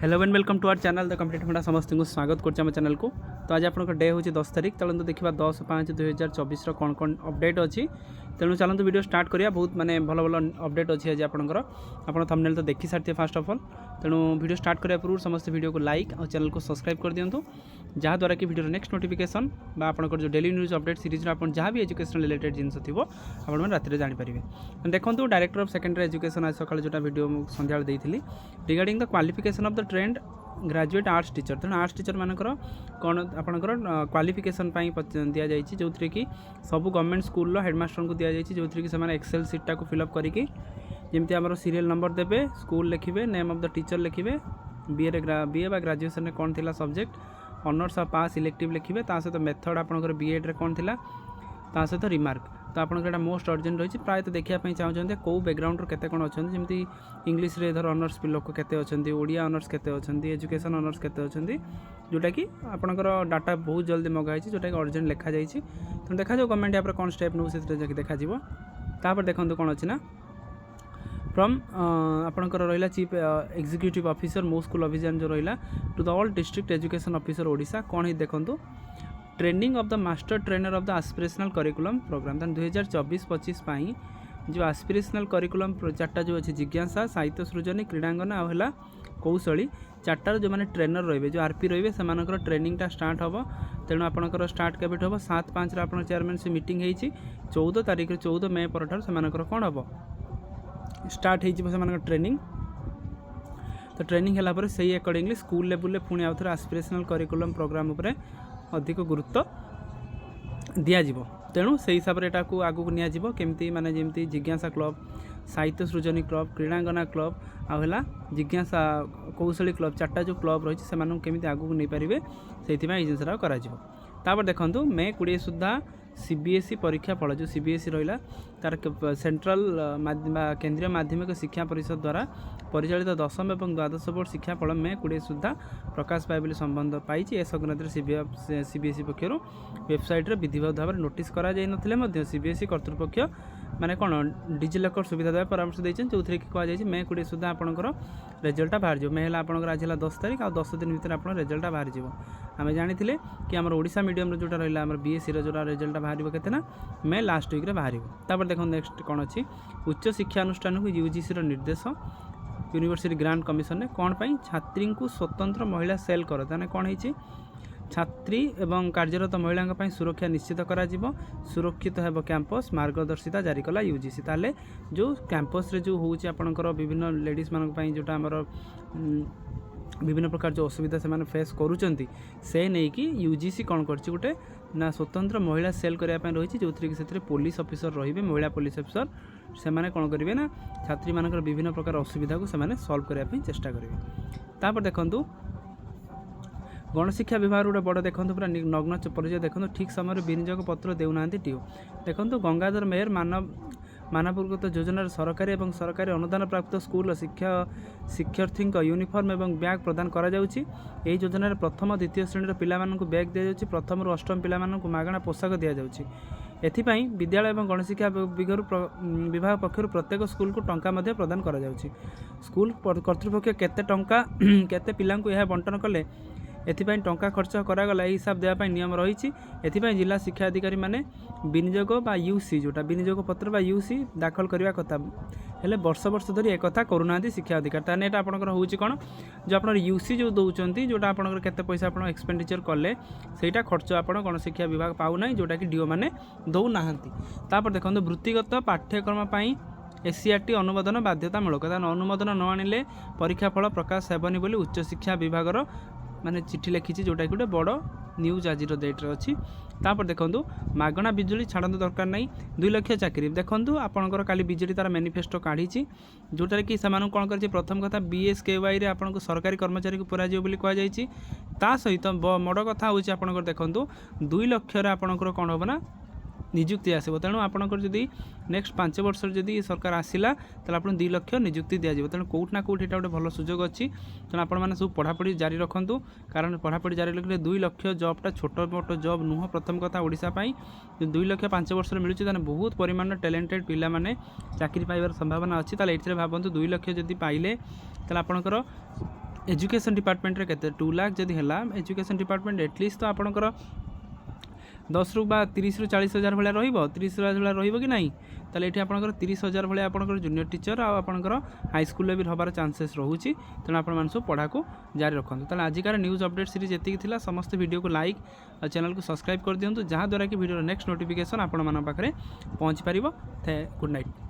Hello and welcome to our channel the competitive Funda समस्त को स्वागत कर चैनल को। तो आज आप डे हूँ 10 तारीख। चलते देखा 10/5/2024 कौन कौन अपडेट अच्छी। तेणु चलते वीडियो स्टार्ट करिया। बहुत माने भल भल अपडेट अच्छी आज आपंकर आप थंबनेल तो देखी सारी फास्ट ऑफ ऑल। तेणु वीडियो स्टार्ट करने पूर्व समस्त वीडियो को लाइक और चैनल को सब्सक्राइब कर दिंतु, जहाँद्वारा कि वीडियो नेक्स्ट नोटिफिकेशन आपंकर जो डेली न्यूज अपडेट सीरीज आप जहाँ भी एजुकेशन रिलेटेड जिनस थी आप राति जानीपारे। देखो डायरेक्टर ऑफ सेकेंडरी एजुकेशन आज सकाल जो वीडियो सन्ध्या देती regarding the qualification of the trained graduate arts teacher. तेणु आर्ट्स टीचर मानकर कौन आपंकर क्वालिफिकेशन दि जाए जो थी कि सब गवर्नमेंट स्कूल हेडमास्टर को दि जाए जो थी कि एक्सेल सीटा को फिलअप करके जमी आम सीरियल नंबर देवे, स्कूल लिखे, नेम ऑफ द टीचर लिखे, बीए बा ग्रेजुएशन में कौन थी सब्जेक्ट, ऑनर्स और पास इलेक्टिव लिखे, सहित मेथड आपंकर बीएड कौन थी, सहित रिमार्क। तो आपंकर मोस्ट अर्जेंट रही प्रायतः देखापी चाहते कौ बैकग्राउंड केते कौन अच्छा जमी इंग्लीश रे धर ऑनर्स लोक केते अच्छा, ओडिया ऑनर्स केते अच्छा, एजुकेशन ऑनर्स केते अच्छा, जोटा कि आपंकर डाटा बहुत जल्दी मगाई जोटा कि अर्जेंट लिखा जाए। तो देखा जाओ गवर्नमेंट यहाँ कौन स्टेप नौ से देखा देखो कौन अच्छी ना फ्रॉम आपंकर रहा chief executive officer Mo school Abhiyan जो रहा to the all district education officer Odisha कौन ही देखो training of the master trainer of the aspirational curriculum programme. 2024-25 जो एस्पिरेशनल करिकुलम चार्टा जो अच्छे जिज्ञासा, साहित्य सृजनी, क्रीडांगन आला कौशली चार्टार जो मैंने ट्रेनर रे जो आरपी रे से ट्रेनिंगटा स्टार्ट हम। तेणु आपंकर स्टार्ट केवे हम 7/5 आप चेयरमैन से मीटिंग होती 14 तारीख 14 मे पर से कौन हम स्टार्ट हो ट्रेनिंग। तो ट्रेनिंग है से अकॉर्डिंगली स्कूल लेवल पुणी आउ थे एस्पिरेशनल करिकुलम प्रोग्राम उपरे अधिक गुरुत्व दिज्व। तेणु से हिसाब से आगू निजी केमती माने जमी जिज्ञासा क्लब, साहित्य सृजनी क्लब, क्रीडांगना क्लब आला जिज्ञासा कौशली क्लब चार्टा जो क्लब रही है केमी आगू नहीं पारे से जिनसा कर। देखो मे 20 सुधा सीबीएसई परीक्षा फल जो सीबीएसई रहा तार सेंट्रल केंद्रीय माध्यमिक शिक्षा परिषद द्वारा परिचालित 10वीं और द्वादश बोर्ड शिक्षा फल मे 20 सुधा प्रकाश पाए संबंध पाई। ए संक्रांत सीबीएसई पक्षर वेबसाइट रे विधिवत भाव में नोटिस करा सीबीएसई कर्तृपक्ष माने कौन डिजिलकर सुविधा देवा परामर्श देते जो थी कि कहुई मे 20 सुधा आपंकर रिजल्टा बाहर मे है आपंकर आज है 10 तारीख आ 10 दिन भितर आप रिजल्टा बाहर आम जानी कि आम ओडिशा मीडियम जोटा रहा बीएससी जोटा रिजल्टा बाहर के मे लास्ट वीक बाहर। देखो नेक्स्ट कौन अच्छी उच्च शिक्षा अनुष्ठान को यूजीसी निर्देश यूनिवर्सिटी ग्रांट कमिशन ने कौन पाई छात्री को स्वतंत्र महिला सेल कर ताने कौन है छात्री एवं कार्यरत महिला सुरक्षा निश्चित करा सुरक्षित है कैंपस मार्गदर्शिता जारी कला यूजीसी। ताले जो कैंपस रे जो होची आपनकर विभिन्न लेडीज मानक जोटा आमर विभिन्न प्रकार जो असुविधा से फेस करुँच से नहीं कि यूजीसी कौन कर गोटे ना स्वतंत्र महिला सेल करने रही जो थी कि पुलिस ऑफिसर रे महिला पुलिस ऑफिसर से कौन करेंगे ना छात्री मान विभिन्न प्रकार असुविधा को सॉल्व करने चेष्टा करेंगे। देखो गणशिक्षा विभाग गोटे बड़ देखो पूरा नग्न परिचय देखो ठीक समय विनियोग पत्र देना टीओ। देखो गंगाधर मेहर मानवगत योजनार सरकारी और सरकारी अनुदान प्राप्त स्कूल शिक्षार्थी यूनिफॉर्म और बैग प्रदान करा जाउछि। एही योजनार प्रथम द्वितीय श्रेणी पिलामानंकु बैग दिया जाउछि, प्रथम रु अष्टम पिलामानंकु मागणा पोशाक दिया जाउछि। एथिपाई विद्यालय और गणशिक्षा विभाग पक्षर प्रत्येक स्कूल को टंका मध्य प्रदान करा जाउछि। स्कूल कर्तृपक्ष केते टंका केते पिलांकु यह बंटन कले एथिपाई टंका खर्च करागला हिसाब देवाई नियम रही। एथिपाई जिला शिक्षा अधिकारी माने विनियोग बा यूसी जोटा विनियोग पत्र बा यूसी दाखल करने कथा हेले वर्ष वर्ष धरी एक कथा करूना शिक्षा अधिकारी। ताने एटा आपनकर होउची कोन जो आपनर यूसी जो दउचंती जोटा आपनकर केते पैसा आपन एक्सपेंडिचर कले सेटा खर्च आपन गणशिक्षा विभाग पाउ नै जोटा कि डीओ माने दउ नाहंती। तापर देखंतु वृत्तिगत पाठ्यक्रम पई एससीईआरटी अनुमोदन बाध्यतामूलक अनुमोदन न आनिले परीक्षा फल प्रकाश हेबनी बोली उच्च शिक्षा विभागर माने चिठी लिखी जोटा कि गोटे बड़ न्यूज आज डेट्रे अच्छी। तापर देखो मागणा बिजुली छाड़ दरकार नहीं 2 लाख चाकरी। देखो आपंकर काली बीजेडी तार मैनिफेस्टो काढ़ी जोटार कि से कौन कर प्रथम कथा बीएसकेवाई रे आपन सरकारी कर्मचारी को पुरा बोली कहुई। ता सहित बड़ कथा हूँ आपंकर देखो 2 लाख आपंकर कौन हम ना निजुक्ति आसो। तेणु आपंकर जदि नेक्स्ट 5 वर्ष जदि सरकार आसला तो आप 2 लाख निजुक्ति दिज्व। तेणु कौट ना कौट गोटे भल सुजोग अच्छी। तेणु आपने सब पढ़ापढ़ी जारी रखु कारण पढ़ापढ़ी जारी रखिले 2 लाख जॉबटा छोट मोट जॉब नुह। प्रथम कथा ओडिशा पाई 2 लाख 5 वर्ष मिलूँ बहुत परिमाण टैलेंटेड पिला माने चाकरी पाइबार संभावना अच्छी। ताले ये भावतु 2 लाख जदि पाइले ताले आपणकर एजुकेशन डिपार्टमेंट रे केते 2 लाख जदि हला एजुकेशन डिपार्टमेंट एटलिस्ट तो आपणकर 10 रु बा 30 रु 40 हजार भाया रही 30 हजार भाया कि नहीं ताले ये आपंकर 30 हजार भाया आपंकर जूनियर टीचर आपंकर हाईस्कल भी हबार चांसेस रोचे तेणु आप सब पढ़ा को जारी रखते तेना आजिकार न्यूज अपडेट सीरीज जी समस्त वीडियो को लाइक और चैनल को सब्सक्राइब कर दिंतु जहाँद्वारा कि वीडियो नेक्स्ट नोटिफिकेशन आपण पाखे पहुँची पार गुड नाइट।